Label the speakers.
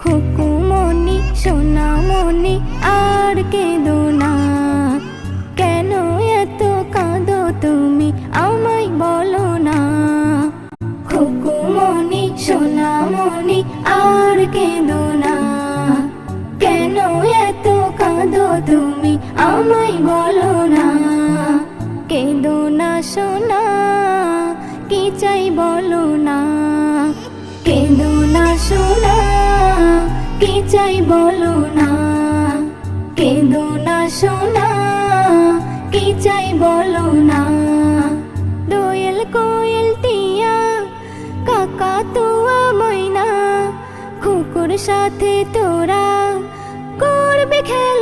Speaker 1: খুকুমনি সোনামনি আর কেঁদো না, কেন এত কাঁদো তুমি আমায় বলো না। খুকুমনি সোনামনি আর কেঁদো না, কেন এত কাঁদো তুমি আমায় বলো না। কেঁদো না সোনা, কি চাই বলো না। কেঁদো না সোনা, কি চাই বলো না। কেঁদো না সোনা, কি চাই বলো না। দোয়েল কোয়েল টিয়া কাকাতুয়া ময়না, খুকুর সাথে তোরা করবে খেলা।